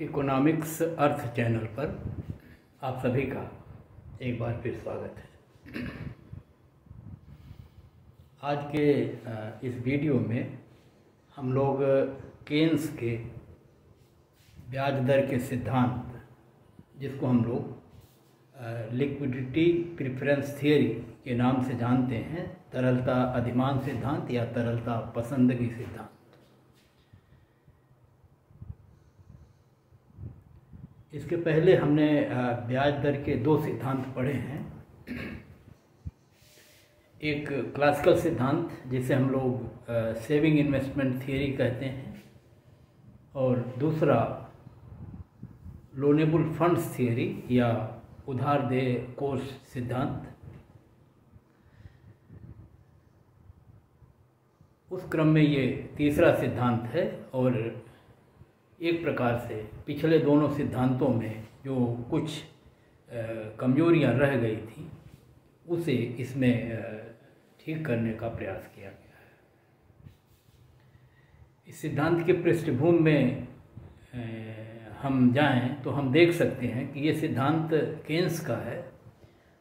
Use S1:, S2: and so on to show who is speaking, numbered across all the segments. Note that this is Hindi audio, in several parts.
S1: इकोनॉमिक्स अर्थ चैनल पर आप सभी का एक बार फिर स्वागत है। आज के इस वीडियो में हम लोग केन्स के ब्याज दर के सिद्धांत, जिसको हम लोग लिक्विडिटी प्रेफरेंस थियरी के नाम से जानते हैं, तरलता अधिमान सिद्धांत या तरलता पसंदगी सिद्धांत, इसके पहले हमने ब्याज दर के दो सिद्धांत पढ़े हैं। एक क्लासिकल सिद्धांत जिसे हम लोग सेविंग इन्वेस्टमेंट थियरी कहते हैं, और दूसरा लोनेबल फंड्स थियरी या उधार देय कोष सिद्धांत। उस क्रम में ये तीसरा सिद्धांत है, और एक प्रकार से पिछले दोनों सिद्धांतों में जो कुछ कमजोरियां रह गई थी उसे इसमें ठीक करने का प्रयास किया गया है। इस सिद्धांत के पृष्ठभूमि में हम जाएं तो हम देख सकते हैं कि ये सिद्धांत केन्स का है,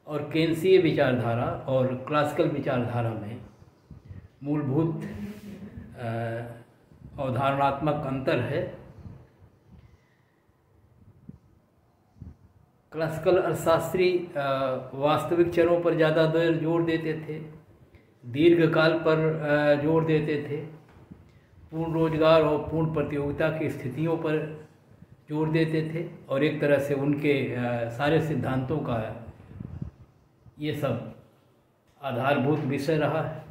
S1: और केन्सीय विचारधारा और क्लासिकल विचारधारा में मूलभूत अवधारणात्मक अंतर है। क्लासिकल अर्थशास्त्री वास्तविक चरों पर ज़्यादा जोर देते थे, दीर्घकाल पर जोर देते थे, पूर्ण रोजगार और पूर्ण प्रतियोगिता की स्थितियों पर जोर देते थे, और एक तरह से उनके सारे सिद्धांतों का ये सब आधारभूत विषय रहा है।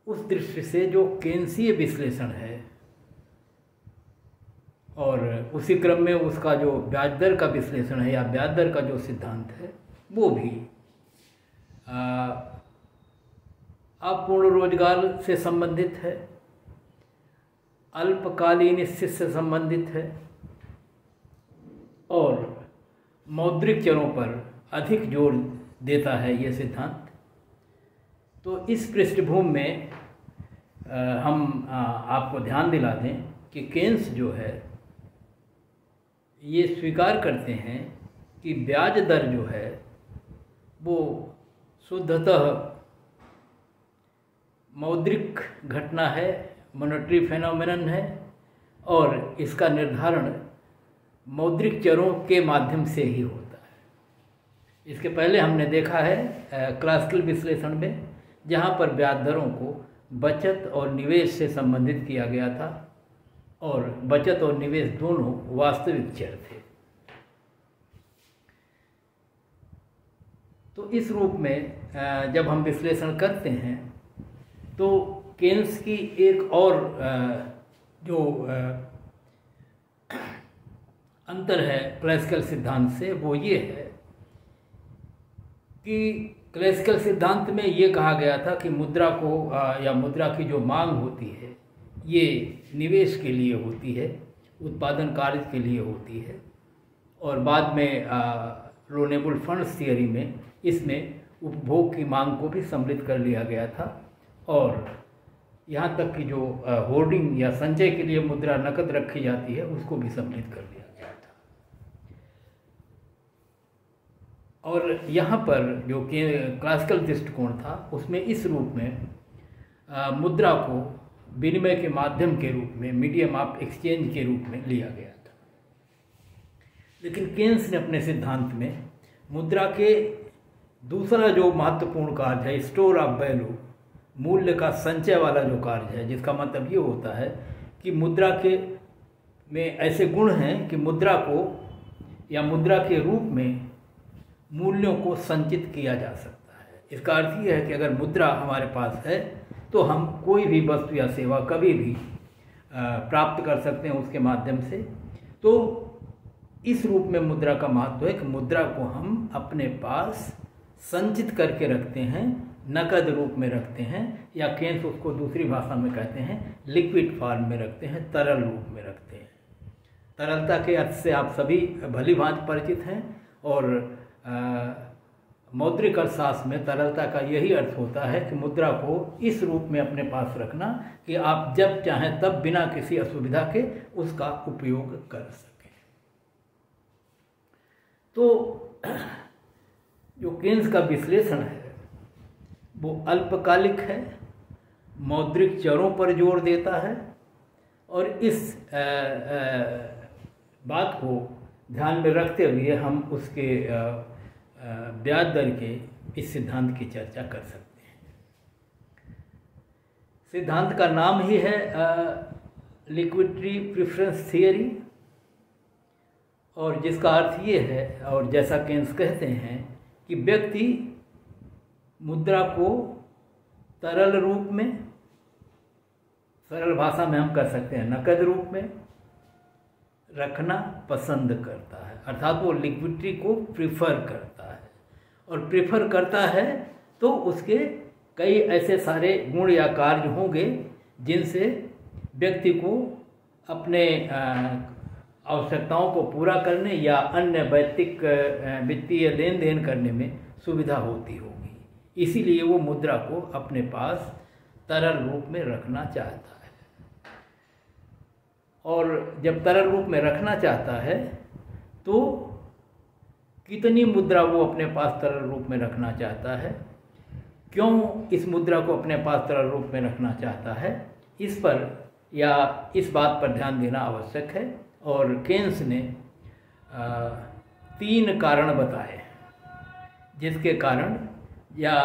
S1: उस दृष्टि से जो केन्सीय विश्लेषण है और उसी क्रम में उसका जो ब्याज दर का विश्लेषण है या ब्याज दर का जो सिद्धांत है, वो भी अपूर्ण रोजगार से संबंधित है, अल्पकालीन स्थिति से संबंधित है, और मौद्रिक चरों पर अधिक जोर देता है ये सिद्धांत। तो इस पृष्ठभूमि में हम आपको ध्यान दिला दें कि केन्स जो है ये स्वीकार करते हैं कि ब्याज दर जो है वो शुद्धतः मौद्रिक घटना है, मॉनेटरी फेनोमेनन है, और इसका निर्धारण मौद्रिक चरों के माध्यम से ही होता है। इसके पहले हमने देखा है क्लासिकल विश्लेषण में, जहाँ पर ब्याज दरों को बचत और निवेश से संबंधित किया गया था, और बचत और निवेश दोनों वास्तविक चर थे। तो इस रूप में जब हम विश्लेषण करते हैं तो केन्स की एक और जो अंतर है क्लासिकल सिद्धांत से, वो ये है कि क्लासिकल सिद्धांत में ये कहा गया था कि मुद्रा को या मुद्रा की जो मांग होती है ये निवेश के लिए होती है, उत्पादन कार्य के लिए होती है, और बाद में लोनेबल फंड्स थियरी में इसमें उपभोग की मांग को भी सम्मिलित कर लिया गया था, और यहाँ तक कि जो होर्डिंग या संचय के लिए मुद्रा नकद रखी जाती है उसको भी सम्मिलित कर लिया गया था। और यहाँ पर जो क्लासिकल दृष्टिकोण था उसमें इस रूप में मुद्रा को विनिमय के माध्यम के रूप में, मीडियम ऑफ एक्सचेंज के रूप में लिया गया था। लेकिन केन्स ने अपने सिद्धांत में मुद्रा के दूसरा जो महत्वपूर्ण कार्य है, स्टोर ऑफ वैल्यू, मूल्य का संचय वाला जो कार्य है, जिसका मतलब ये होता है कि मुद्रा के में ऐसे गुण हैं कि मुद्रा को या मुद्रा के रूप में मूल्यों को संचित किया जा सकता है। इसका अर्थ ये है कि अगर मुद्रा हमारे पास है तो हम कोई भी वस्तु या सेवा कभी भी प्राप्त कर सकते हैं उसके माध्यम से। तो इस रूप में मुद्रा का महत्व है कि मुद्रा को हम अपने पास संचित करके रखते हैं, नकद रूप में रखते हैं, या केन्स उसको दूसरी भाषा में कहते हैं लिक्विड फॉर्म में रखते हैं, तरल रूप में रखते हैं। तरलता के अर्थ से आप सभी भली भांति परिचित हैं, और मौद्रिक अर्थशास्त्र में तरलता का यही अर्थ होता है कि मुद्रा को इस रूप में अपने पास रखना कि आप जब चाहें तब बिना किसी असुविधा के उसका उपयोग कर सकें। तो जो केन्स का विश्लेषण है वो अल्पकालिक है, मौद्रिक चरों पर जोर देता है और इस बात को ध्यान में रखते हुए हम उसके ब्याज दर के इस सिद्धांत की चर्चा कर सकते हैं। सिद्धांत का नाम ही है लिक्विडिटी प्रेफरेंस थियरी, और जिसका अर्थ ये है, और जैसा केन्स कहते हैं, कि व्यक्ति मुद्रा को तरल रूप में, सरल भाषा में हम कर सकते हैं नकद रूप में रखना पसंद करता है। अर्थात वो लिक्विडिटी को प्रीफर करता है, और प्रीफर करता है तो उसके कई ऐसे सारे गुण या कार्य होंगे जिनसे व्यक्ति को अपने आवश्यकताओं को पूरा करने या अन्य वैयक्तिक वित्तीय लेन देन करने में सुविधा होती होगी। इसीलिए वो मुद्रा को अपने पास तरल रूप में रखना चाहता है। और जब तरल रूप में रखना चाहता है तो कितनी मुद्रा वो अपने पास तरल रूप में रखना चाहता है, क्यों इस मुद्रा को अपने पास तरल रूप में रखना चाहता है, इस पर या इस बात पर ध्यान देना आवश्यक है। और केन्स ने 3 कारण बताए जिसके कारण या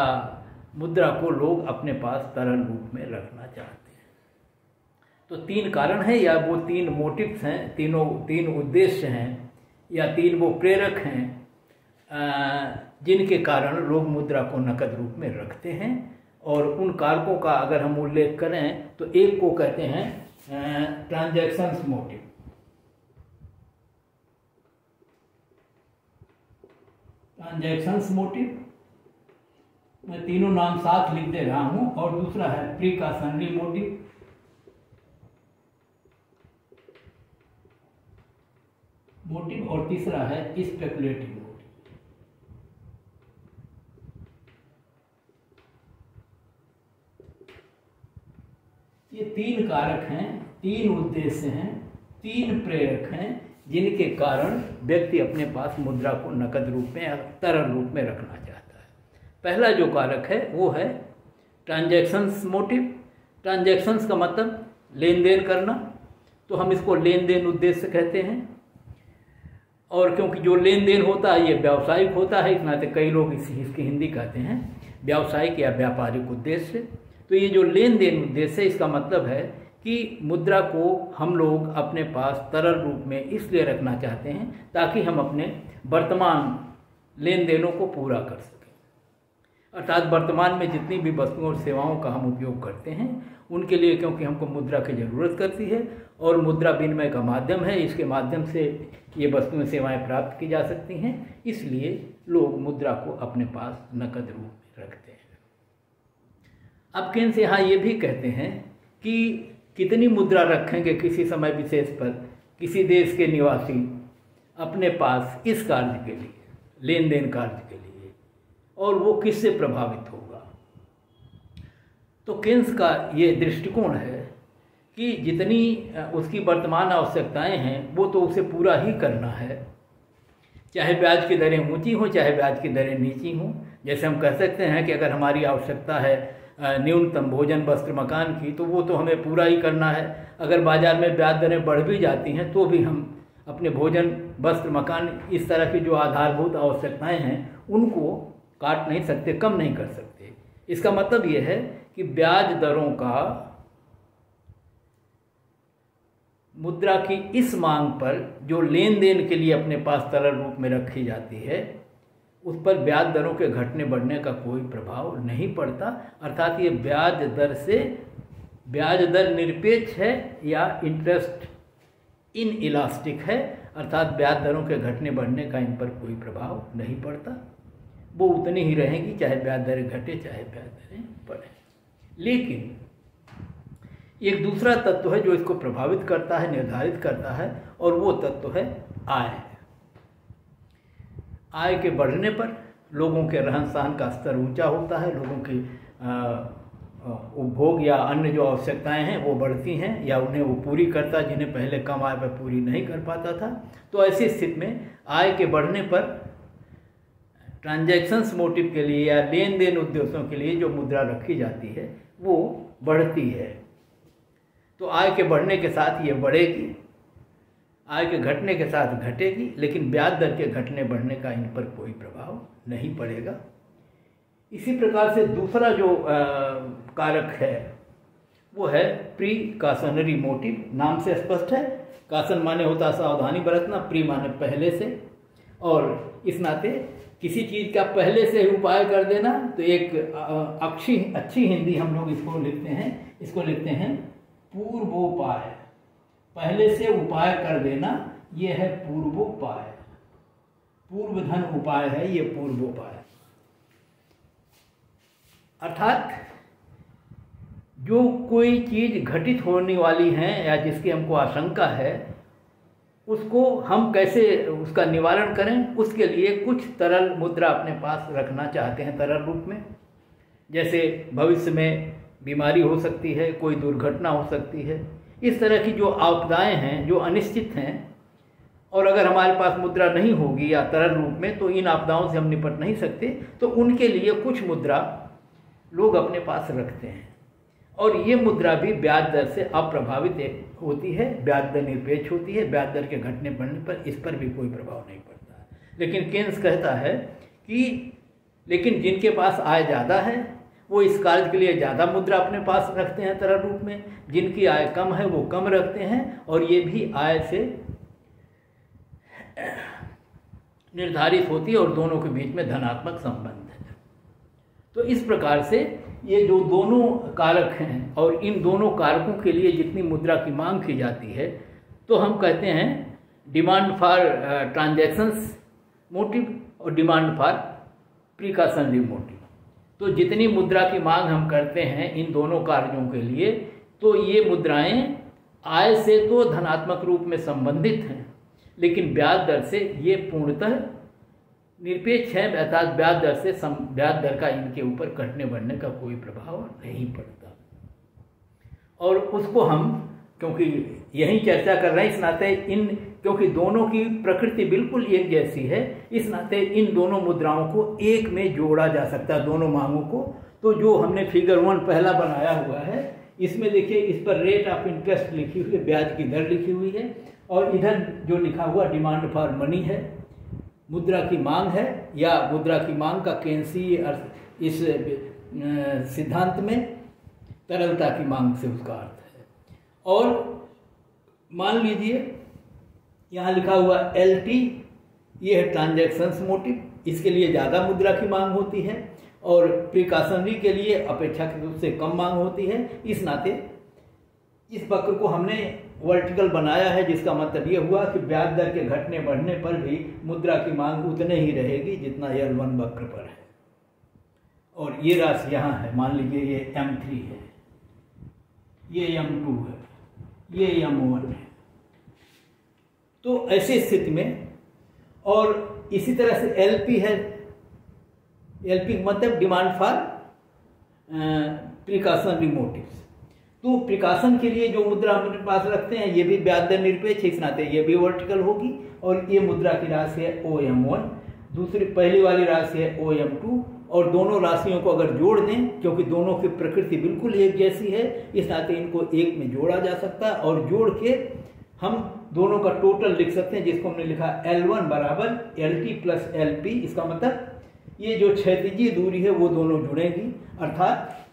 S1: मुद्रा को लोग अपने पास तरल रूप में रखना चाहते हैं। तो 3 कारण हैं, या वो 3 मोटिव्स हैं, 3 उद्देश्य हैं, या 3 वो प्रेरक हैं जिनके कारण लोग मुद्रा को नकद रूप में रखते हैं। और उन कारकों का अगर हम उल्लेख करें तो एक को कहते हैं ट्रांजैक्शंस मोटिव। ट्रांजैक्शंस मोटिव, मैं तीनों नाम साथ लिख दे रहा हूं। और दूसरा है प्रिकॉशनरी मोटिव, और तीसरा है स्पेकुलेटिव मोटिव। ये 3 कारक हैं, 3 उद्देश्य हैं, 3 प्रेरक हैं जिनके कारण व्यक्ति अपने पास मुद्रा को नकद रूप में या तरल रूप में रखना चाहता है। पहला जो कारक है वो है ट्रांजैक्शंस मोटिव। ट्रांजैक्शंस का मतलब लेन देन करना, तो हम इसको लेन देन उद्देश्य कहते हैं। और क्योंकि जो लेन देन होता है ये व्यावसायिक होता है, इस नाते कई लोग इसकी हिंदी कहते हैं व्यावसायिक या व्यापारिक उद्देश्य। तो ये जो लेन देन उद्देश्य है, इसका मतलब है कि मुद्रा को हम लोग अपने पास तरल रूप में इसलिए रखना चाहते हैं ताकि हम अपने वर्तमान लेन देनों को पूरा कर सकें। अर्थात वर्तमान में जितनी भी वस्तुओं और सेवाओं का हम उपयोग करते हैं उनके लिए, क्योंकि हमको मुद्रा की ज़रूरत करती है और मुद्रा विनिमय का माध्यम है, इसके माध्यम से ये वस्तुएं सेवाएं प्राप्त की जा सकती हैं, इसलिए लोग मुद्रा को अपने पास नकद रूप में रखते हैं। अब केन्स यहाँ ये भी कहते हैं कि कितनी मुद्रा रखेंगे किसी समय विशेष पर किसी देश के निवासी अपने पास इस कार्य के लिए, लेन देन कार्य के लिए, और वो किससे प्रभावित होगा। तो केन्स का ये दृष्टिकोण है कि जितनी उसकी वर्तमान आवश्यकताएं हैं वो तो उसे पूरा ही करना है, चाहे ब्याज की दरें ऊंची हों चाहे ब्याज की दरें नीची हों। जैसे हम कह सकते हैं कि अगर हमारी आवश्यकता है न्यूनतम भोजन वस्त्र मकान की, तो वो तो हमें पूरा ही करना है। अगर बाज़ार में ब्याज दरें बढ़ भी जाती हैं तो भी हम अपने भोजन वस्त्र मकान इस तरह की जो आधारभूत आवश्यकताएं हैं उनको काट नहीं सकते, कम नहीं कर सकते। इसका मतलब ये है कि ब्याज दरों का मुद्रा की इस मांग पर जो लेन देन के लिए अपने पास तरल रूप में रखी जाती है उस पर ब्याज दरों के घटने बढ़ने का कोई प्रभाव नहीं पड़ता। अर्थात ये ब्याज दर निरपेक्ष है या इंटरेस्ट इन इलास्टिक है, अर्थात ब्याज दरों के घटने बढ़ने का इन पर कोई प्रभाव नहीं पड़ता, वो उतनी ही रहेंगी चाहे ब्याज दरें घटे चाहे ब्याज दरें बढ़े। लेकिन एक दूसरा तत्व है जो इसको प्रभावित करता है, निर्धारित करता है, और वो तत्व है आय। आय के बढ़ने पर लोगों के रहन सहन का स्तर ऊंचा होता है, लोगों की उपभोग या अन्य जो आवश्यकताएं हैं वो बढ़ती हैं या उन्हें वो पूरी करता, जिन्हें पहले कम आय पर पूरी नहीं कर पाता था। तो ऐसी स्थिति में आय के बढ़ने पर ट्रांजैक्शंस मोटिव के लिए या लेन देन उद्देश्यों के लिए जो मुद्रा रखी जाती है वो बढ़ती है। तो आय के बढ़ने के साथ ये बढ़ेगी, आय के घटने के साथ घटेगी, लेकिन ब्याज दर के घटने बढ़ने का इन पर कोई प्रभाव नहीं पड़ेगा। इसी प्रकार से दूसरा जो कारक है वो है प्रीकॉशनरी मोटिव। नाम से स्पष्ट है, कॉशन माने होता सावधानी बरतना, प्री माने पहले से, और इस नाते किसी चीज़ का पहले से उपाय कर देना। तो एक अच्छी हिंदी हम लोग इसको लिखते हैं पूर्वोपाय। पहले से उपाय कर देना ये है पूर्वोपाय, पूर्वधन उपाय है ये पूर्वोपाय। अर्थात जो कोई चीज़ घटित होने वाली है या जिसकी हमको आशंका है उसको हम कैसे उसका निवारण करें, उसके लिए कुछ तरल मुद्रा अपने पास रखना चाहते हैं तरल रूप में। जैसे भविष्य में बीमारी हो सकती है, कोई दुर्घटना हो सकती है, इस तरह की जो आपदाएं हैं जो अनिश्चित हैं, और अगर हमारे पास मुद्रा नहीं होगी या तरल रूप में तो इन आपदाओं से हम निपट नहीं सकते। तो उनके लिए कुछ मुद्रा लोग अपने पास रखते हैं, और ये मुद्रा भी ब्याज दर से अप्रभावित होती है, ब्याज दर निरपेक्ष होती है। ब्याज दर के घटने बढ़ने पर इस पर भी कोई प्रभाव नहीं पड़ता। लेकिन केन्स कहता है कि लेकिन जिनके पास आय ज़्यादा है वो इस कार्य के लिए ज़्यादा मुद्रा अपने पास रखते हैं तरल रूप में, जिनकी आय कम है वो कम रखते हैं, और ये भी आय से निर्धारित होती है और दोनों के बीच में धनात्मक संबंध है। तो इस प्रकार से ये जो दोनों कारक हैं और इन दोनों कारकों के लिए जितनी मुद्रा की मांग की जाती है तो हम कहते हैं डिमांड फॉर ट्रांजैक्शंस मोटिव और डिमांड फॉर प्रीकॉशनरी मोटिव। तो जितनी मुद्रा की मांग हम करते हैं इन दोनों कार्यों के लिए, तो ये मुद्राएं आय से तो धनात्मक रूप में संबंधित हैं, लेकिन ब्याज दर से ये पूर्णतः निरपेक्ष है। अर्थात ब्याज दर का इनके ऊपर घटने बढ़ने का कोई प्रभाव नहीं पड़ता। और उसको हम क्योंकि यही चर्चा कर रहे हैं, इस नाते क्योंकि दोनों की प्रकृति बिल्कुल एक जैसी है, इस नाते इन दोनों मुद्राओं को एक में जोड़ा जा सकता है, दोनों मांगों को। तो जो हमने फिगर 1 पहला बनाया हुआ है, इसमें देखिए इस पर रेट ऑफ इंटरेस्ट लिखी हुई है, ब्याज की दर लिखी हुई है, और इधर जो लिखा हुआ डिमांड फॉर मनी है, मुद्रा की मांग है, या मुद्रा की मांग का केन्सीय इस सिद्धांत में तरलता की मांग से उसका अर्थ है। और मान लीजिए यहाँ लिखा हुआ LT, ये है ट्रांजैक्शंस मोटिव, इसके लिए ज़्यादा मुद्रा की मांग होती है और प्रीकॉशनरी के लिए अपेक्षाकृत रूप से कम मांग होती है। इस नाते इस वक्र को हमने वर्टिकल बनाया है, जिसका मतलब ये हुआ कि ब्याज दर के घटने बढ़ने पर भी मुद्रा की मांग उतने ही रहेगी जितना L1 वक्र पर है। और ये राशि यहाँ है, मान लीजिए ये M3 है, ये M2 है, ये M1 है। तो ऐसी स्थिति में, और इसी तरह से LP है, LP मतलब डिमांड फॉर प्रीकॉशनरी मोटिव्स। तो प्रिकॉशन के लिए जो मुद्रा हम अपने पास रखते हैं ये भी ब्याज दर निरपेक्ष, इस नाते ये भी वर्टिकल होगी। और ये मुद्रा की राशि है OM1, दूसरी पहली वाली राशि है OM2, और दोनों राशियों को अगर जोड़ दें, क्योंकि दोनों की प्रकृति बिल्कुल एक जैसी है, इस नाते इनको एक में जोड़ा जा सकता है, और जोड़ के हम दोनों का टोटल लिख सकते हैं, जिसको हमने लिखा L1 बराबर LT प्लस LP। इसका मतलब ये जो क्षैतिजीय दूरी है वो दोनों जुड़ेंगी, अर्थात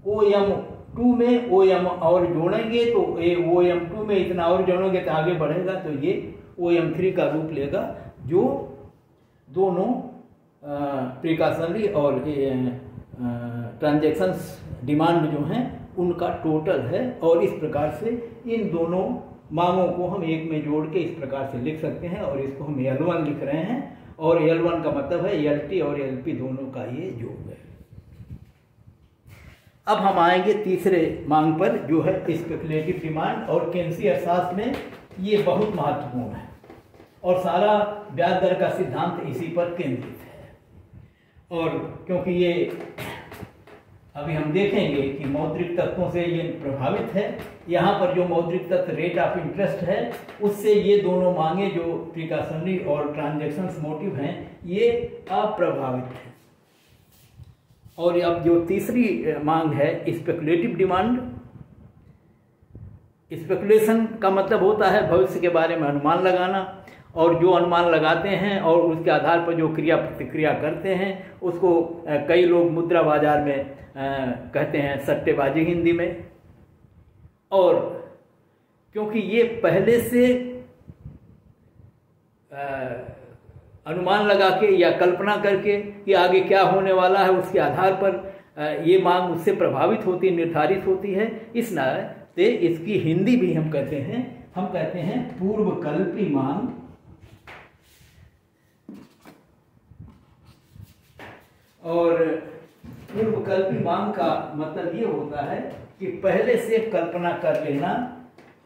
S1: OM2 में OM और जोड़ेंगे तो ये OM2 में इतना और जोड़ेंगे तो आगे बढ़ेगा, तो ये OM3 का रूप लेगा, जो दोनों प्रीकॉशनरी और ट्रांजैक्शंस डिमांड जो हैं उनका टोटल है। और इस प्रकार से इन दोनों मांगों को हम एक में जोड़ के इस प्रकार से लिख सकते हैं, और इसको हम L1 लिख रहे हैं, और L1 का मतलब है LT और LP दोनों का ये योग है। अब हम आएंगे तीसरे मांग पर, जो है स्पेकुलेटिव डिमांड, और केन्सी अर्थशास्त्र में ये बहुत महत्वपूर्ण है और सारा ब्याज दर का सिद्धांत इसी पर केंद्रित है। और क्योंकि ये अभी हम देखेंगे कि मौद्रिक तत्वों से ये प्रभावित है, यहाँ पर जो मौद्रिक तत्व रेट ऑफ इंटरेस्ट है उससे ये दोनों मांगे जो प्रिकॉशनरी और ट्रांजैक्शंस मोटिव हैं ये अप्रभावित है। और अब जो तीसरी मांग है स्पेकुलेटिव डिमांड। स्पेकुलेशन का मतलब होता है भविष्य के बारे में अनुमान लगाना, और जो अनुमान लगाते हैं और उसके आधार पर जो क्रिया प्रतिक्रिया करते हैं उसको कई लोग मुद्रा बाजार में कहते हैं सट्टेबाजी हिंदी में। और क्योंकि ये पहले से अनुमान लगा के या कल्पना करके कि आगे क्या होने वाला है उसके आधार पर ये मांग उससे प्रभावित होती, निर्धारित होती है, इस नाते इसकी हिंदी भी हम कहते हैं पूर्वकल्पी मांग। और पूर्वकल्पी मांग का मतलब ये होता है कि पहले से कल्पना कर लेना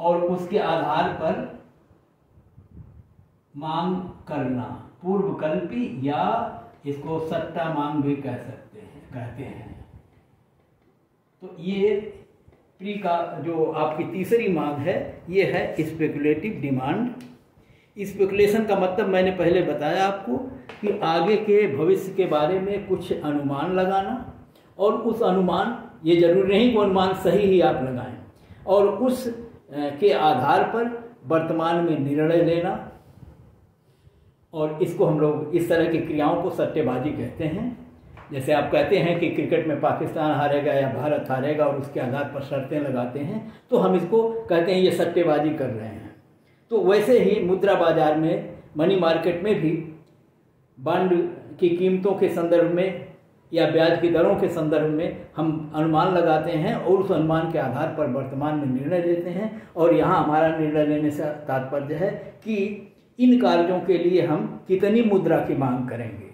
S1: और उसके आधार पर मांग करना, पूर्वकल्पी या इसको सट्टा मांग भी कहते हैं। तो ये प्री का जो आपकी तीसरी मांग है ये है स्पेकुलेटिव डिमांड। स्पेकुलेशन का मतलब मैंने पहले बताया आपको कि आगे के भविष्य के बारे में कुछ अनुमान लगाना, और उस अनुमान, ये जरूरी नहीं कि अनुमान सही ही आप लगाएं, और उस के आधार पर वर्तमान में निर्णय लेना। और इसको हम लोग इस तरह की क्रियाओं को सट्टेबाजी कहते हैं। जैसे आप कहते हैं कि क्रिकेट में पाकिस्तान हारेगा या भारत हारेगा और उसके आधार पर शर्तें लगाते हैं, तो हम इसको कहते हैं ये सट्टेबाजी कर रहे हैं। तो वैसे ही मुद्रा बाजार में, मनी मार्केट में भी बॉन्ड की कीमतों के संदर्भ में या ब्याज की दरों के संदर्भ में हम अनुमान लगाते हैं और उस अनुमान के आधार पर वर्तमान में निर्णय लेते हैं। और यहाँ हमारा निर्णय लेने से तात्पर्य है कि इन कार्यों के लिए हम कितनी मुद्रा की मांग करेंगे।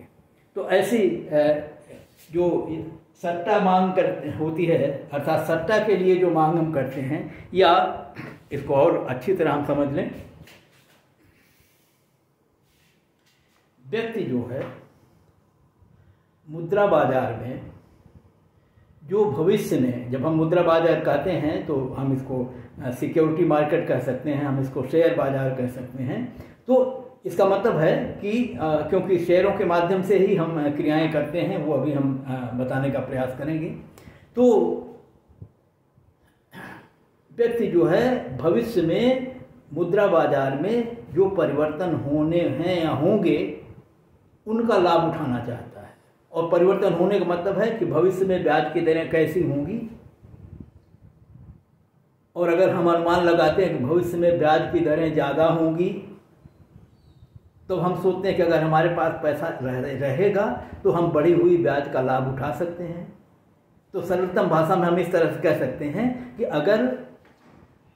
S1: तो ऐसी जो सट्टा मांग होती है, अर्थात सट्टा के लिए जो मांग हम करते हैं, या इसको और अच्छी तरह हम समझ लें, व्यक्ति जो है मुद्रा बाजार में जो भविष्य में, जब हम मुद्रा बाजार कहते हैं तो हम इसको सिक्योरिटी मार्केट कह सकते हैं, हम इसको शेयर बाजार कह सकते हैं। तो इसका मतलब है कि क्योंकि शेयरों के माध्यम से ही हम क्रियाएं करते हैं, वो अभी हम बताने का प्रयास करेंगे। तो व्यक्ति जो है भविष्य में मुद्रा बाजार में जो परिवर्तन होने हैं या होंगे उनका लाभ उठाना चाहता है। और परिवर्तन होने का मतलब है कि भविष्य में ब्याज की दरें कैसी होंगी, और अगर हम अनुमान लगाते हैं कि भविष्य में ब्याज की दरें ज़्यादा होंगी तो हम सोचते हैं कि अगर हमारे पास पैसा रहेगा तो हम बढ़ी हुई ब्याज का लाभ उठा सकते हैं। तो सरलतम भाषा में हम इस तरह से कह सकते हैं कि अगर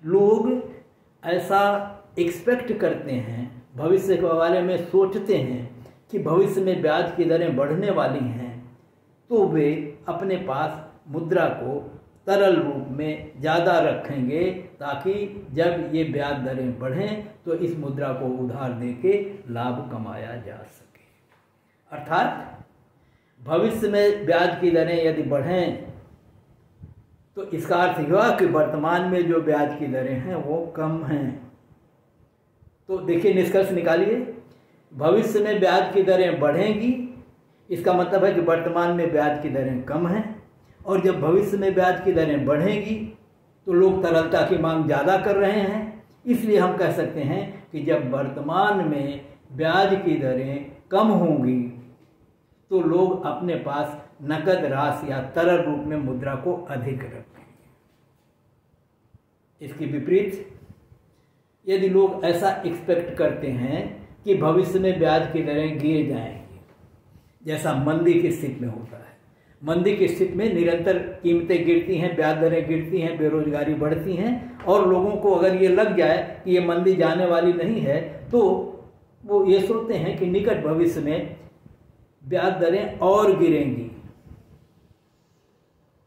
S1: लोग ऐसा एक्सपेक्ट करते हैं, भविष्य के बारे में सोचते हैं कि भविष्य में ब्याज की दरें बढ़ने वाली हैं, तो वे अपने पास मुद्रा को तरल रूप में ज़्यादा रखेंगे ताकि जब ये ब्याज दरें बढ़ें तो इस मुद्रा को उधार देके लाभ कमाया जा सके। अर्थात भविष्य में ब्याज की दरें यदि बढ़ें तो इसका अर्थ हुआ कि वर्तमान में जो ब्याज की दरें हैं वो कम हैं। तो देखिए, निष्कर्ष निकालिए, भविष्य में ब्याज की दरें बढ़ेंगी, इसका मतलब है कि वर्तमान में ब्याज की दरें कम हैं, और जब भविष्य में ब्याज की दरें बढ़ेंगी तो लोग तरलता की मांग ज़्यादा कर रहे हैं। इसलिए हम कह सकते हैं कि जब वर्तमान में ब्याज की दरें कम होंगी तो लोग अपने पास नकद राशि या तरल रूप में मुद्रा को अधिक रखेंगे। इसके विपरीत यदि लोग ऐसा एक्सपेक्ट करते हैं कि भविष्य में ब्याज की दरें गिर जाएंगी, जैसा मंदी की स्थिति में होता है, मंदी की स्थिति में निरंतर कीमतें गिरती हैं, ब्याज दरें गिरती हैं, बेरोजगारी बढ़ती हैं, और लोगों को अगर ये लग जाए कि ये मंदी जाने वाली नहीं है तो वो ये सोचते हैं कि निकट भविष्य में ब्याज दरें और गिरेंगी।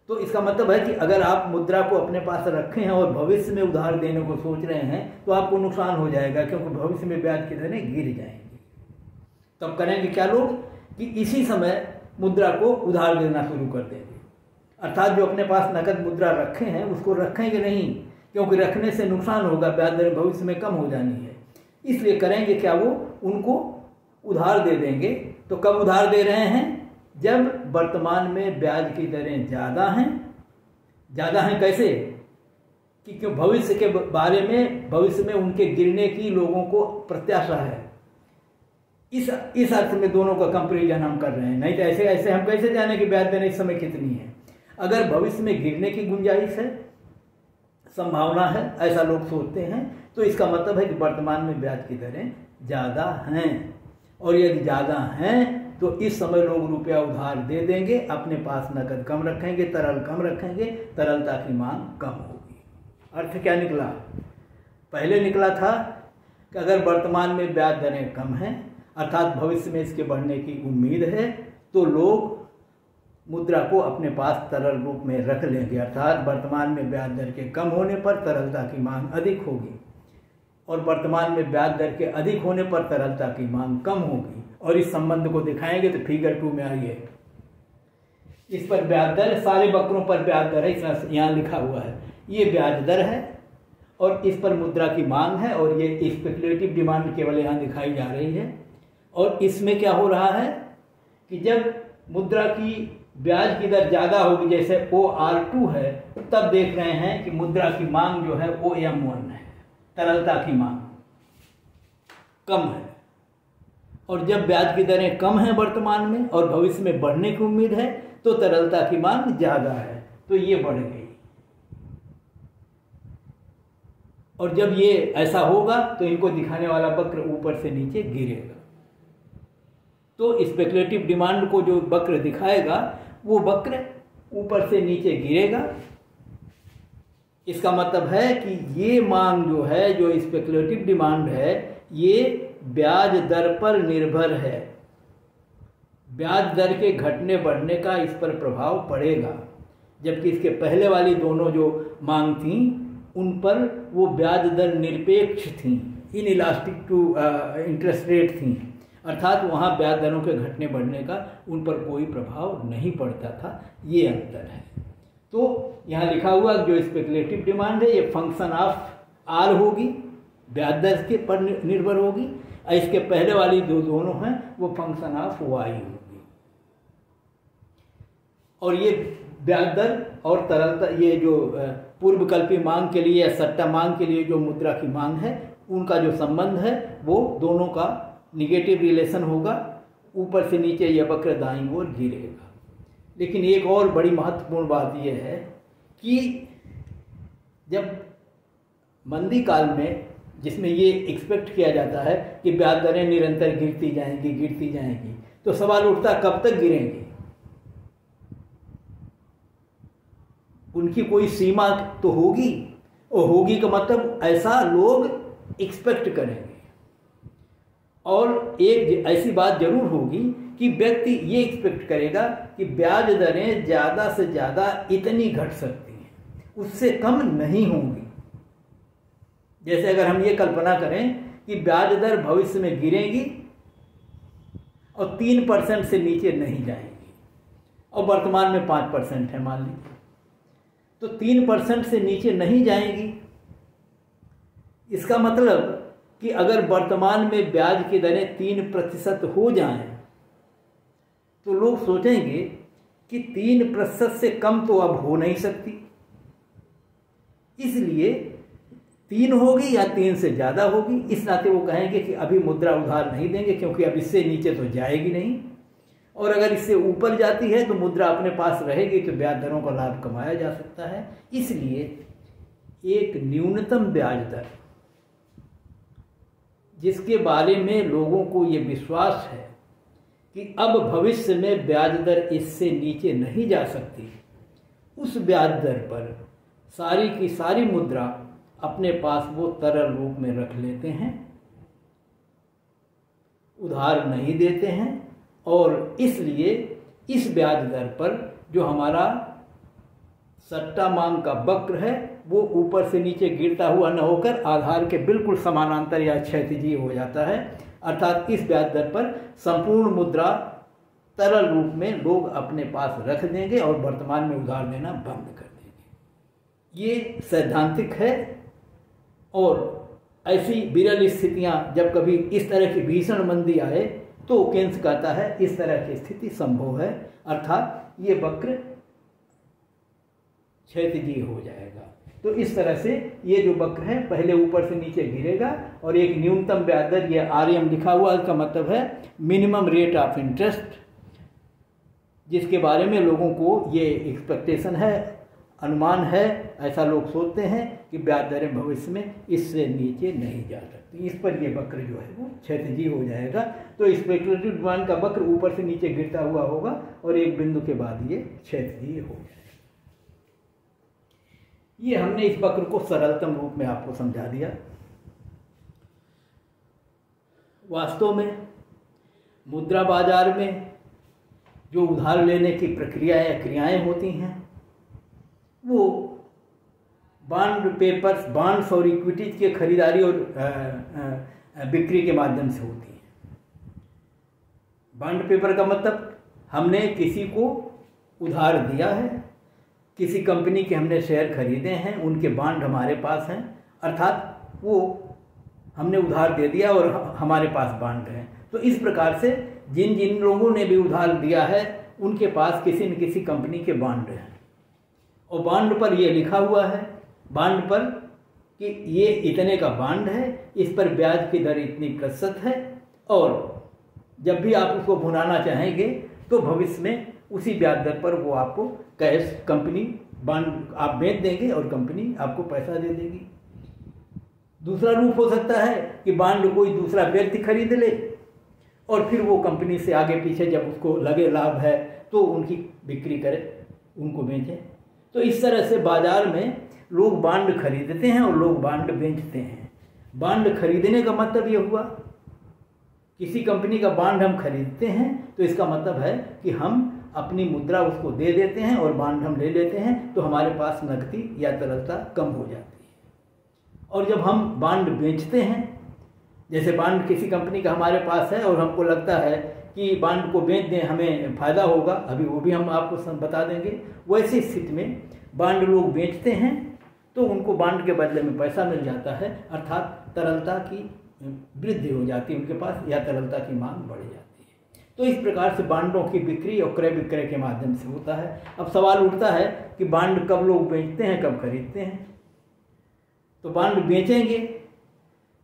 S1: तो इसका मतलब है कि अगर आप मुद्रा को अपने पास रखे हैं और भविष्य में उधार देने को सोच रहे हैं तो आपको नुकसान हो जाएगा, क्योंकि भविष्य में ब्याज की दरें गिर जाएंगी। तब करेंगे क्या लोग कि इसी समय मुद्रा को उधार देना शुरू कर देंगे। अर्थात जो अपने पास नकद मुद्रा रखे हैं उसको रखेंगे नहीं, क्योंकि रखने से नुकसान होगा, ब्याज दरें भविष्य में कम हो जानी है। इसलिए करेंगे क्या, वो उनको उधार दे देंगे। तो कब उधार दे रहे हैं, जब वर्तमान में ब्याज की दरें ज़्यादा हैं। ज़्यादा हैं कैसे, कि क्यों भविष्य के बारे में, भविष्य में उनके गिरने की लोगों को प्रत्याशा है। इस अर्थ में दोनों का कंपेरिजन हम कर रहे हैं। नहीं तो ऐसे ऐसे हम कैसे जाने कि ब्याज दरें इस समय कितनी है। अगर भविष्य में गिरने की गुंजाइश है, संभावना है, ऐसा लोग सोचते हैं, तो इसका मतलब है कि वर्तमान में ब्याज की दरें ज़्यादा हैं। और यदि ज़्यादा हैं तो इस समय लोग रुपया उधार दे देंगे, अपने पास नकद कम रखेंगे, तरल कम रखेंगे, तरलता की मांग कम होगी। अर्थ क्या निकला, पहले निकला था कि अगर वर्तमान में ब्याज दरें कम हैं, अर्थात भविष्य में इसके बढ़ने की उम्मीद है, तो लोग मुद्रा को अपने पास तरल रूप में रख लेंगे। अर्थात वर्तमान में ब्याज दर के कम होने पर तरलता की मांग अधिक होगी, और वर्तमान में ब्याज दर के अधिक होने पर तरलता की मांग कम होगी। और इस संबंध को दिखाएंगे तो फिगर 2 में आइए। इस पर ब्याज दर, सारे वक्रों पर ब्याज दर है, इस यहाँ लिखा हुआ है, ये ब्याज दर है और इस पर मुद्रा की मांग है, और ये स्पेकुलेटिव डिमांड केवल यहाँ दिखाई जा रही है। और इसमें क्या हो रहा है कि जब मुद्रा की ब्याज की दर ज़्यादा होगी, जैसे OR2 है, तब देख रहे हैं कि मुद्रा की मांग जो है OM1 है, तरलता की मांग कम है। और जब ब्याज की दरें कम हैं वर्तमान में और भविष्य में बढ़ने की उम्मीद है, तो तरलता की मांग ज़्यादा है, तो ये बढ़ गई। और जब ये ऐसा होगा तो इनको दिखाने वाला वक्र ऊपर से नीचे गिरेगा। तो स्पेकुलेटिव डिमांड को जो वक्र दिखाएगा वो वक्र ऊपर से नीचे गिरेगा। इसका मतलब है कि ये मांग जो है, जो स्पेकुलेटिव डिमांड है, ये ब्याज दर पर निर्भर है। ब्याज दर के घटने बढ़ने का इस पर प्रभाव पड़ेगा, जबकि इसके पहले वाली दोनों जो मांग थी उन पर वो ब्याज दर निरपेक्ष थी, इनइलास्टिक टू इंटरेस्ट रेट थी, अर्थात वहाँ ब्याज दरों के घटने बढ़ने का उन पर कोई प्रभाव नहीं पड़ता था। ये अंतर है। तो यहाँ लिखा हुआ जो स्पेकुलेटिव डिमांड है ये फंक्शन ऑफ आर होगी, ब्याज दर के पर निर्भर होगी, और इसके पहले वाली जो दोनों हैं वो फंक्शन ऑफ वाई होगी। और ये ब्याज दर और तरलता, ये जो पूर्वकल्पी मांग के लिए या सट्टा मांग के लिए जो मुद्रा की मांग है, उनका जो संबंध है वो दोनों का निगेटिव रिलेशन होगा। ऊपर से नीचे यह वक्र दाईं ओर गिरेगा। लेकिन एक और बड़ी महत्वपूर्ण बात यह है कि जब मंदी काल में, जिसमें ये एक्सपेक्ट किया जाता है कि ब्याज दरें निरंतर गिरती जाएंगी, तो सवाल उठता कब तक गिरेंगी। उनकी कोई सीमा तो होगी, और होगी का मतलब ऐसा लोग एक्सपेक्ट करेंगे। और एक ऐसी बात जरूर होगी कि व्यक्ति ये एक्सपेक्ट करेगा कि ब्याज दरें ज़्यादा से ज़्यादा इतनी घट सकती हैं, उससे कम नहीं होंगी। जैसे अगर हम ये कल्पना करें कि ब्याज दर भविष्य में गिरेगी और 3% से नीचे नहीं जाएगी, और वर्तमान में 5% है मान लीजिए, तो 3% से नीचे नहीं जाएगी। इसका मतलब कि अगर वर्तमान में ब्याज की दरें 3% हो जाएं, तो लोग सोचेंगे कि 3% से कम तो अब हो नहीं सकती, इसलिए 3 होगी या 3 से ज़्यादा होगी। इस नाते वो कहेंगे कि अभी मुद्रा उधार नहीं देंगे, क्योंकि अब इससे नीचे तो जाएगी नहीं, और अगर इससे ऊपर जाती है तो मुद्रा अपने पास रहेगी, तो ब्याज दरों का लाभ कमाया जा सकता है। इसलिए एक न्यूनतम ब्याज दर, जिसके बारे में लोगों को ये विश्वास है कि अब भविष्य में ब्याज दर इससे नीचे नहीं जा सकती, उस ब्याज दर पर सारी की सारी मुद्रा अपने पास वो तरल रूप में रख लेते हैं, उधार नहीं देते हैं। और इसलिए इस ब्याज दर पर जो हमारा सट्टा मांग का वक्र है वो ऊपर से नीचे गिरता हुआ न होकर आधार के बिल्कुल समानांतर या क्षैतिजीय हो जाता है। अर्थात इस ब्याज दर पर संपूर्ण मुद्रा तरल रूप में लोग अपने पास रख देंगे और वर्तमान में उधार देना बंद कर देंगे। ये सैद्धांतिक है। और ऐसी विरल स्थितियां जब कभी इस तरह की भीषण मंदी आए तो केन्स कहता है इस तरह की स्थिति संभव है, अर्थात ये वक्र क्षैतिजीय हो जाएगा। तो इस तरह से ये जो वक्र है पहले ऊपर से नीचे गिरेगा और एक न्यूनतम ब्याज दर, ये RM लिखा हुआ, इसका मतलब है मिनिमम रेट ऑफ इंटरेस्ट, जिसके बारे में लोगों को ये एक्सपेक्टेशन है, अनुमान है, ऐसा लोग सोचते हैं कि ब्याज दरें भविष्य में इससे नीचे नहीं जा सकती। इस पर ये वक्र जो है वो क्षैतिजीय हो जाएगा। तो स्पेकुलेटिव डिमांड का वक्र ऊपर से नीचे गिरता हुआ होगा और एक बिंदु के बाद ये क्षैतिजीय हो जाएगा। ये हमने इस वक्र को सरलतम रूप में आपको समझा दिया। वास्तव में मुद्रा बाजार में जो उधार लेने की प्रक्रिया या क्रियाएं होती हैं वो बॉन्ड पेपर्स, बॉन्ड्स और इक्विटीज के खरीदारी और बिक्री के माध्यम से होती है। बॉन्ड पेपर का मतलब हमने किसी को उधार दिया है, किसी कंपनी के हमने शेयर खरीदे हैं, उनके बॉन्ड हमारे पास हैं, अर्थात वो हमने उधार दे दिया और हमारे पास बॉन्ड हैं। तो इस प्रकार से जिन जिन लोगों ने भी उधार दिया है उनके पास किसी न किसी कंपनी के बॉन्ड हैं और बॉन्ड पर ये लिखा हुआ है, बॉन्ड पर कि ये इतने का बॉन्ड है, इस पर ब्याज की दर इतनी प्रतिशत है और जब भी आप उसको भुनाना चाहेंगे तो भविष्य में उसी ब्याज दर पर वो आपको कैश, कंपनी बॉन्ड आप बेच देंगे और कंपनी आपको पैसा दे देगी। दूसरा रूप हो सकता है कि बॉन्ड कोई दूसरा व्यक्ति खरीद ले और फिर वो कंपनी से आगे पीछे जब उसको लगे लाभ है तो उनकी बिक्री करे, उनको बेचे। तो इस तरह से बाजार में लोग बॉन्ड खरीदते हैं और लोग बॉन्ड बेचते हैं। बॉन्ड खरीदने का मतलब ये हुआ, किसी कंपनी का बॉन्ड हम खरीदते हैं तो इसका मतलब है कि हम अपनी मुद्रा उसको दे देते हैं और बॉन्ड हम ले लेते हैं, तो हमारे पास नकदी या तरलता कम हो जाती है। और जब हम बॉन्ड बेचते हैं, जैसे बॉन्ड किसी कंपनी का हमारे पास है और हमको लगता है कि बॉन्ड को बेच दें हमें फ़ायदा होगा, अभी वो भी हम आपको बता देंगे, वैसी स्थिति में बॉन्ड लोग बेचते हैं तो उनको बॉन्ड के बदले में पैसा मिल जाता है, अर्थात तरलता की वृद्धि हो जाती है, उनके पास या तरलता की मांग बढ़ जाती है। तो इस प्रकार से बॉन्डों की बिक्री और क्रय विक्रय के माध्यम से होता है। अब सवाल उठता है कि बॉन्ड कब लोग बेचते हैं, कब खरीदते हैं। तो बॉन्ड बेचेंगे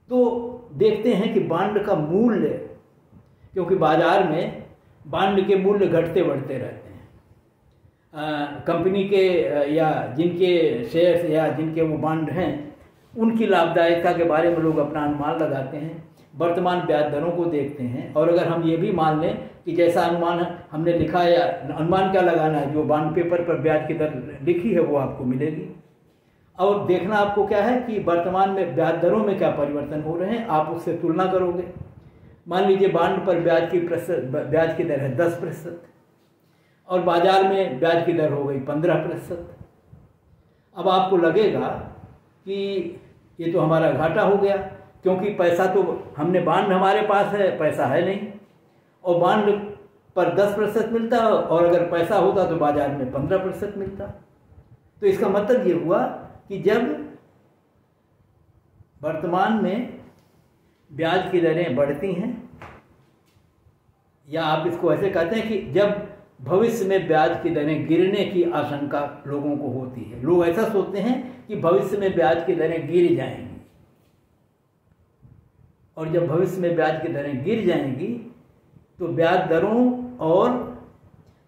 S1: तो देखते हैं कि बॉन्ड का मूल्य, क्योंकि बाजार में बॉन्ड के मूल्य घटते बढ़ते रहते हैं, कंपनी के या जिनके शेयर्स या जिनके वो बॉन्ड हैं उनकी लाभदायकता के बारे में लोग अपना अनुमान लगाते हैं, वर्तमान ब्याज दरों को देखते हैं। और अगर हम ये भी मान लें कि जैसा अनुमान हमने लिखा है, या अनुमान क्या लगाना है, जो बॉन्ड पेपर पर ब्याज की दर लिखी है वो आपको मिलेगी। और देखना आपको क्या है कि वर्तमान में ब्याज दरों में क्या परिवर्तन हो रहे हैं, आप उससे तुलना करोगे। मान लीजिए बॉन्ड पर ब्याज की दर है 10% और बाजार में ब्याज की दर हो गई 15%। अब आपको लगेगा कि ये तो हमारा घाटा हो गया, क्योंकि पैसा तो हमने, बॉन्ड हमारे पास है, पैसा है नहीं, और बॉन्ड पर 10% मिलता और अगर पैसा होता तो बाजार में 15% मिलता। तो इसका मतलब ये हुआ कि जब वर्तमान में ब्याज की दरें बढ़ती हैं, या आप इसको ऐसे कहते हैं कि जब भविष्य में ब्याज की दरें गिरने की आशंका लोगों को होती है, लोग ऐसा सोचते हैं कि भविष्य में ब्याज की दरें गिर जाएंगी, और जब भविष्य में ब्याज की दरें गिर जाएंगी तो ब्याज दरों और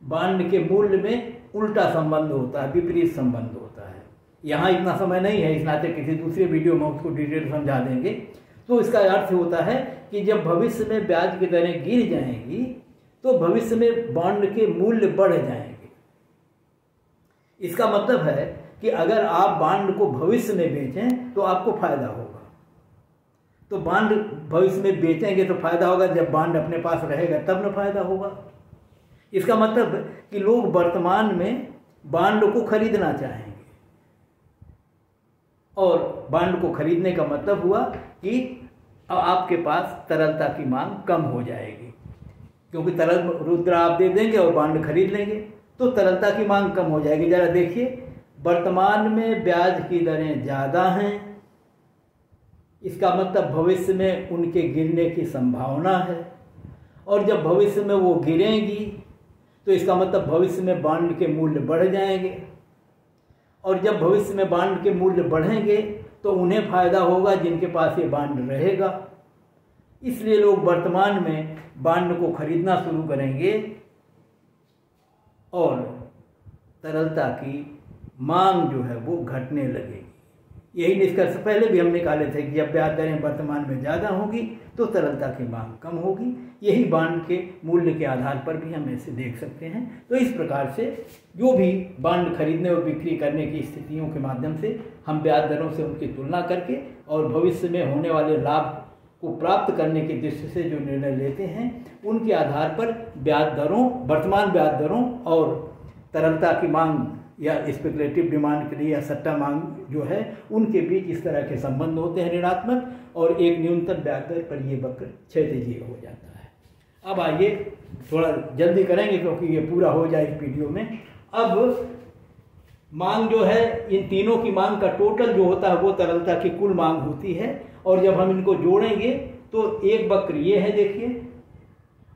S1: बॉन्ड के मूल्य में उल्टा संबंध होता है, विपरीत संबंध होता है। यहाँ इतना समय नहीं है, इस नाते किसी दूसरे वीडियो में उसको डिटेल समझा देंगे। तो इसका अर्थ होता है कि जब भविष्य में ब्याज की दरें गिर जाएंगी तो भविष्य में बॉन्ड के मूल्य बढ़ जाएंगे। इसका मतलब है कि अगर आप बॉन्ड को भविष्य में बेचें तो आपको फायदा होगा। तो बॉन्ड भविष्य में बेचेंगे तो फायदा होगा, जब बॉन्ड अपने पास रहेगा तब न फायदा होगा। इसका मतलब कि लोग वर्तमान में बॉन्ड को खरीदना चाहेंगे, और बॉन्ड को खरीदने का मतलब हुआ कि आपके पास तरलता की मांग कम हो जाएगी। क्योंकि तरल मुद्रा आप दे देंगे और बॉन्ड खरीद लेंगे तो तरलता की मांग कम हो जाएगी। जरा देखिए, वर्तमान में ब्याज की दरें ज़्यादा हैं, इसका मतलब भविष्य में उनके गिरने की संभावना है, और जब भविष्य में वो गिरेंगी तो इसका मतलब भविष्य में बॉन्ड के मूल्य बढ़ जाएंगे, और जब भविष्य में बॉन्ड के मूल्य बढ़ेंगे तो उन्हें फायदा होगा जिनके पास ये बॉन्ड रहेगा। इसलिए लोग वर्तमान में बॉन्ड को खरीदना शुरू करेंगे और तरलता की मांग जो है वो घटने लगेगी। यही निष्कर्ष पहले भी हम निकाले थे कि जब ब्याज दरें वर्तमान में ज़्यादा होगी तो तरलता की मांग कम होगी। यही बॉन्ड के मूल्य के आधार पर भी हम ऐसे देख सकते हैं। तो इस प्रकार से जो भी बॉन्ड खरीदने और बिक्री करने की स्थितियों के माध्यम से हम ब्याज दरों से उनकी तुलना करके और भविष्य में होने वाले लाभ को प्राप्त करने की दृष्टि से जो निर्णय लेते हैं, उनके आधार पर ब्याज दरों, वर्तमान ब्याज दरों और तरलता की मांग या स्पेकुलेटिव डिमांड के लिए या सट्टा मांग जो है, उनके बीच इस तरह के संबंध होते हैं ऋणात्मक, और एक न्यूनतम ब्याज दर पर ये वक्र क्षैतिजीय हो जाता है। अब आइए थोड़ा जल्दी करेंगे क्योंकि ये पूरा हो जाए इस वीडियो में। अब मांग जो है, इन तीनों की मांग का टोटल जो होता है वो तरलता की कुल मांग होती है, और जब हम इनको जोड़ेंगे तो एक वक्र ये है देखिए,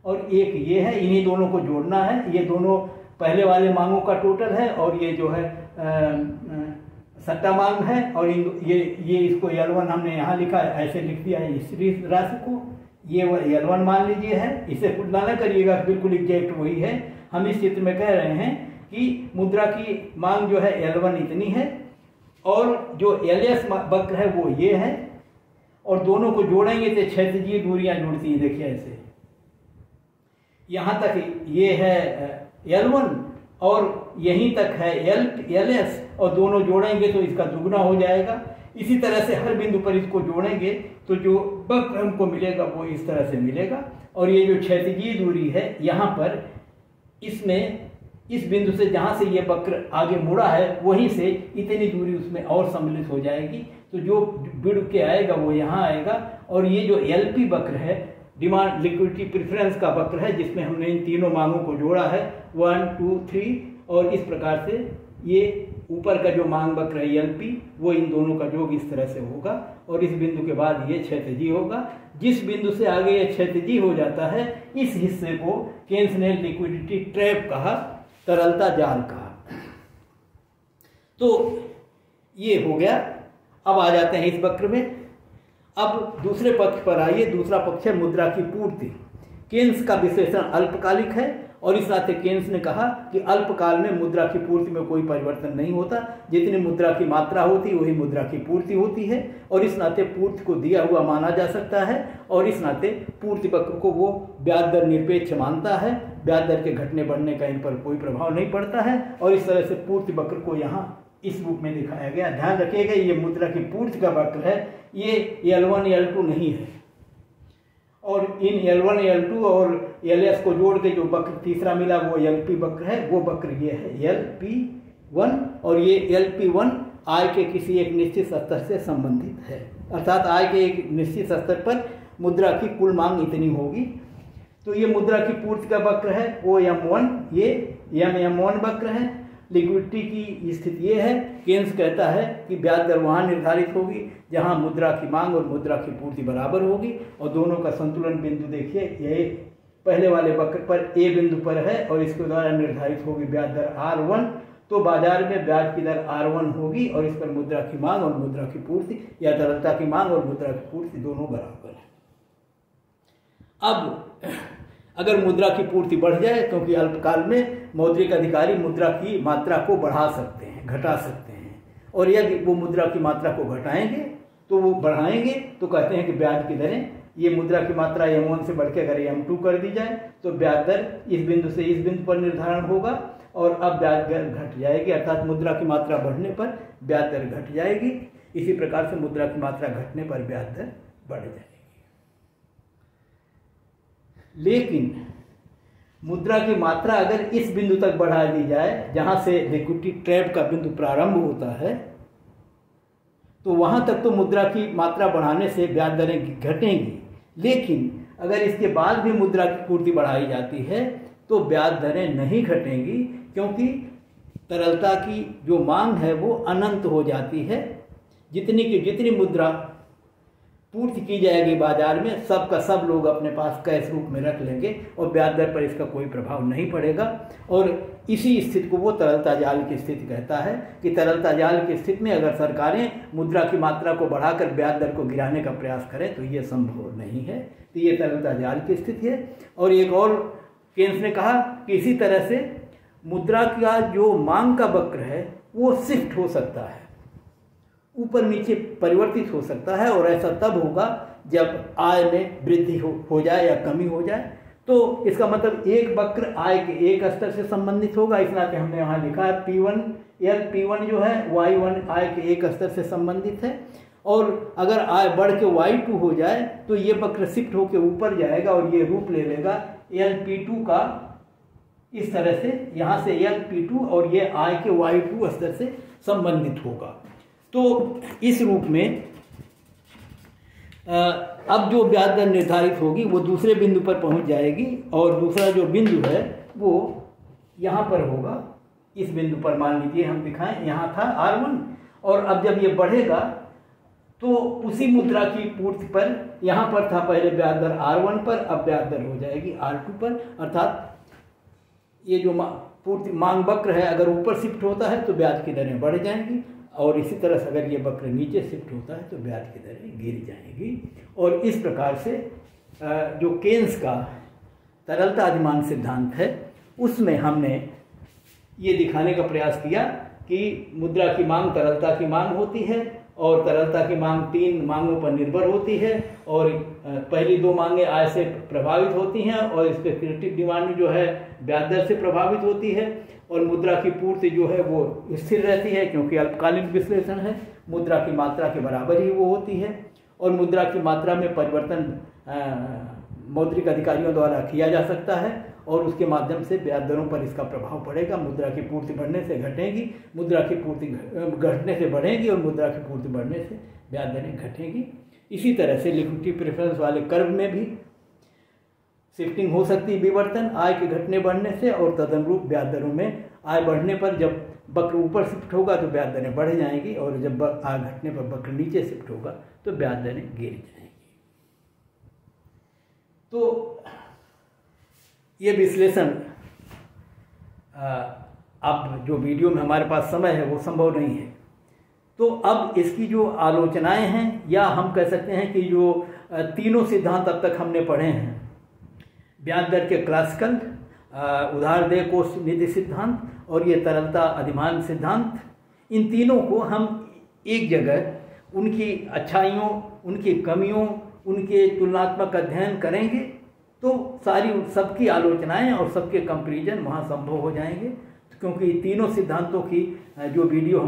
S1: और एक ये है, इन्हीं दोनों को जोड़ना है। ये दोनों पहले वाले मांगों का टोटल है, और ये जो है सट्टा मांग है, और ये इसको L1 हमने यहाँ लिखा है, ऐसे लिख दिया है इस राशि को, ये L1 मान लीजिए है। इसे तुलना न करिएगा, बिल्कुल एग्जैक्ट वही है। हम इस चित्र में कह रहे हैं कि मुद्रा की मांग जो है L1 इतनी है, और जो LS वक्र है वो ये है, और दोनों को जोड़ेंगे तो क्षैतिजीय दूरियां जुड़ती हैं। देखिए ऐसे यहाँ तक ये है L1 और यहीं तक है LS, और दोनों जोड़ेंगे तो इसका दुगना हो जाएगा। इसी तरह से हर बिंदु पर इसको जोड़ेंगे तो जो वक्र हमको मिलेगा वो इस तरह से मिलेगा। और ये जो क्षैतिजीय दूरी है यहाँ पर, इसमें इस बिंदु से जहाँ से ये वक्र आगे मुड़ा है वहीं से इतनी दूरी उसमें और सम्मिलित हो जाएगी, तो जो जुड़ के आएगा वो यहाँ आएगा। और ये जो LP वक्र है, डिमांड लिक्विडिटी प्रेफरेंस का वक्र है, जिसमें हमने इन तीनों मांगों को जोड़ा है 1, 2, 3, और इस प्रकार से ये ऊपर का जो मांग वक्र है LP, वो इन दोनों का योग इस तरह से होगा, और इस बिंदु के बाद ये क्षैतिजीय होगा। जिस बिंदु से आगे ये क्षैतिजीय हो जाता है, इस हिस्से को केन्स ने लिक्विडिटी ट्रैप कहा, तरलता जाल कहा। तो ये हो गया। अब आ जाते हैं इस वक्र में। अब दूसरे पक्ष पर आइए। दूसरा पक्ष है मुद्रा की पूर्ति। केन्स का विश्लेषण अल्पकालिक है, और इस नाते केन्स ने कहा कि अल्पकाल में मुद्रा की पूर्ति में कोई परिवर्तन नहीं होता, जितनी मुद्रा की मात्रा होती वही मुद्रा की पूर्ति होती है, और इस नाते पूर्ति को दिया हुआ माना जा सकता है, और इस नाते पूर्ति वक्र को वो ब्याज दर निरपेक्ष मानता है। ब्याज दर के घटने बढ़ने का इन पर कोई प्रभाव नहीं पड़ता है, और इस तरह से पूर्ति वक्र को यहाँ इस रूप में दिखाया गया। ध्यान रखिएगा, ये मुद्रा की पूर्ति का वक्र है, ये L1 L2 नहीं है, और इन L1 L2 और LS को जोड़ के जो वक्र तीसरा मिला वो LP वक्र है। वो वक्र ये है LP1, और ये LP1 आय के किसी एक निश्चित स्तर से संबंधित है, अर्थात आय के एक निश्चित स्तर पर मुद्रा की कुल मांग इतनी होगी। तो ये मुद्रा की पूर्ति का वक्र है वो M1, ये M1 वक्र है। लिक्विडिटी की स्थिति ये है, केन्स कहता है कि ब्याज दर वहाँ निर्धारित होगी जहाँ मुद्रा की मांग और मुद्रा की पूर्ति बराबर होगी, और दोनों का संतुलन बिंदु देखिए, ये पहले वाले वक्र पर A बिंदु पर है, और इसके द्वारा निर्धारित होगी ब्याज दर R1। तो बाजार में ब्याज की दर R1 होगी, और इस पर मुद्रा की मांग और मुद्रा की पूर्ति या तरलता की मांग और मुद्रा की पूर्ति दोनों बराबर है। अब अगर मुद्रा की पूर्ति बढ़ जाए, क्योंकि अल्पकाल में मौद्रिक अधिकारी मुद्रा की मात्रा को बढ़ा सकते हैं, घटा सकते हैं, और यदि वो मुद्रा की मात्रा को घटाएंगे तो वो बढ़ाएंगे, तो कहते हैं कि ब्याज की दरें, ये मुद्रा की मात्रा M1 से बढ़ के अगर M2 कर दी जाए तो ब्याज दर इस बिंदु से इस बिंदु पर निर्धारण होगा, और अब ब्याज दर घट जाएगी, अर्थात मुद्रा की मात्रा बढ़ने पर ब्याज दर घट जाएगी। इसी प्रकार से मुद्रा की मात्रा घटने पर ब्याज दर बढ़ जाएगी। लेकिन मुद्रा की मात्रा अगर इस बिंदु तक बढ़ा दी जाए जहां से लिक्विडिटी ट्रैप का बिंदु प्रारंभ होता है, तो वहां तक तो मुद्रा की मात्रा बढ़ाने से ब्याज दरें घटेंगी। लेकिन अगर इसके बाद भी मुद्रा की पूर्ति बढ़ाई जाती है तो ब्याज दरें नहीं घटेंगी, क्योंकि तरलता की जो मांग है वो अनंत हो जाती है। जितनी की जितनी मुद्रा पूर्ति की जाएगी बाजार में, सब का सब लोग अपने पास कैश रूप में रख लेंगे और ब्याज दर पर इसका कोई प्रभाव नहीं पड़ेगा। और इसी स्थिति को वो तरलता जाल की स्थिति कहता है कि तरलता जाल की स्थिति में अगर सरकारें मुद्रा की मात्रा को बढ़ाकर ब्याज दर को गिराने का प्रयास करें तो ये संभव नहीं है। तो ये तरलता जाल की स्थिति है। और एक और केन्स ने कहा कि इसी तरह से मुद्रा का जो मांग का वक्र है वो शिफ्ट हो सकता है, ऊपर नीचे परिवर्तित हो सकता है, और ऐसा तब होगा जब आय में वृद्धि हो जाए या कमी हो जाए। तो इसका मतलब एक वक्र आय के एक स्तर से संबंधित होगा। इस नाते हमने यहाँ लिखा है P1 P1 जो है Y1 आय के एक स्तर से संबंधित है, और अगर आय बढ़ के Y2 हो जाए तो ये वक्र शिफ्ट होकर ऊपर जाएगा और ये रूप ले लेगा LP2 का। इस तरह से यहाँ से LP2 और ये आय के Y2 स्तर से संबंधित होगा। तो इस रूप में अब जो ब्याज दर निर्धारित होगी वो दूसरे बिंदु पर पहुंच जाएगी, और दूसरा जो बिंदु है वो यहाँ पर होगा। इस बिंदु पर मान लीजिए हम दिखाएं, यहाँ था R1, और अब जब ये बढ़ेगा तो उसी मुद्रा की पूर्ति पर, यहाँ पर था पहले ब्याज दर R1 पर, अब ब्याज दर हो जाएगी R2 पर। अर्थात ये जो पूर्ति मांग वक्र है अगर ऊपर शिफ्ट होता है तो ब्याज की दरें बढ़ जाएंगी, और इसी तरह से अगर ये वक्र नीचे शिफ्ट होता है तो ब्याज की दरें गिर जाएंगी। और इस प्रकार से जो केन्स का तरलता अधिमान सिद्धांत है उसमें हमने ये दिखाने का प्रयास किया कि मुद्रा की मांग तरलता की मांग होती है, और तरलता की मांग 3 मांगों पर निर्भर होती है, और पहली 2 मांगें आय से प्रभावित होती हैं, और स्पेक्युलेटिव डिमांड जो है ब्याज दर से प्रभावित होती है, और मुद्रा की पूर्ति जो है वो स्थिर रहती है क्योंकि अल्पकालिक विश्लेषण है। मुद्रा की मात्रा के बराबर ही वो होती है, और मुद्रा की मात्रा में परिवर्तन मौद्रिक अधिकारियों द्वारा किया जा सकता है, और उसके माध्यम से ब्याज दरों पर इसका प्रभाव पड़ेगा। मुद्रा की पूर्ति बढ़ने से घटेगी, मुद्रा की पूर्ति घटने से बढ़ेगी, और मुद्रा की पूर्ति बढ़ने से ब्याज दरें घटेंगी। इसी तरह से लिक्विडिटी प्रेफरेंस वाले कर्व में भी शिफ्टिंग हो सकती है, विवर्तन आय के घटने बढ़ने से, और तदनुरूप ब्याज दरों में आय बढ़ने पर जब वक्र ऊपर शिफ्ट होगा तो ब्याज दरें बढ़ जाएंगी, और जब आय घटने पर वक्र नीचे शिफ्ट होगा तो ब्याज दरें गिर जाएंगी। तो ये विश्लेषण अब जो वीडियो में हमारे पास समय है वो संभव नहीं है। तो अब इसकी जो आलोचनाएं हैं, या हम कह सकते हैं कि जो तीनों सिद्धांत अब तक हमने पढ़े हैं, ब्याज दर के क्लासिकल, उधार देय कोष निधि सिद्धांत और ये तरलता अधिमान सिद्धांत, इन तीनों को हम एक जगह उनकी अच्छाइयों, उनकी कमियों, उनके तुलनात्मक अध्ययन करेंगे तो सारी सबकी आलोचनाएं और सबके कंपैरिजन वहाँ संभव हो जाएंगे, क्योंकि तीनों सिद्धांतों की जो वीडियो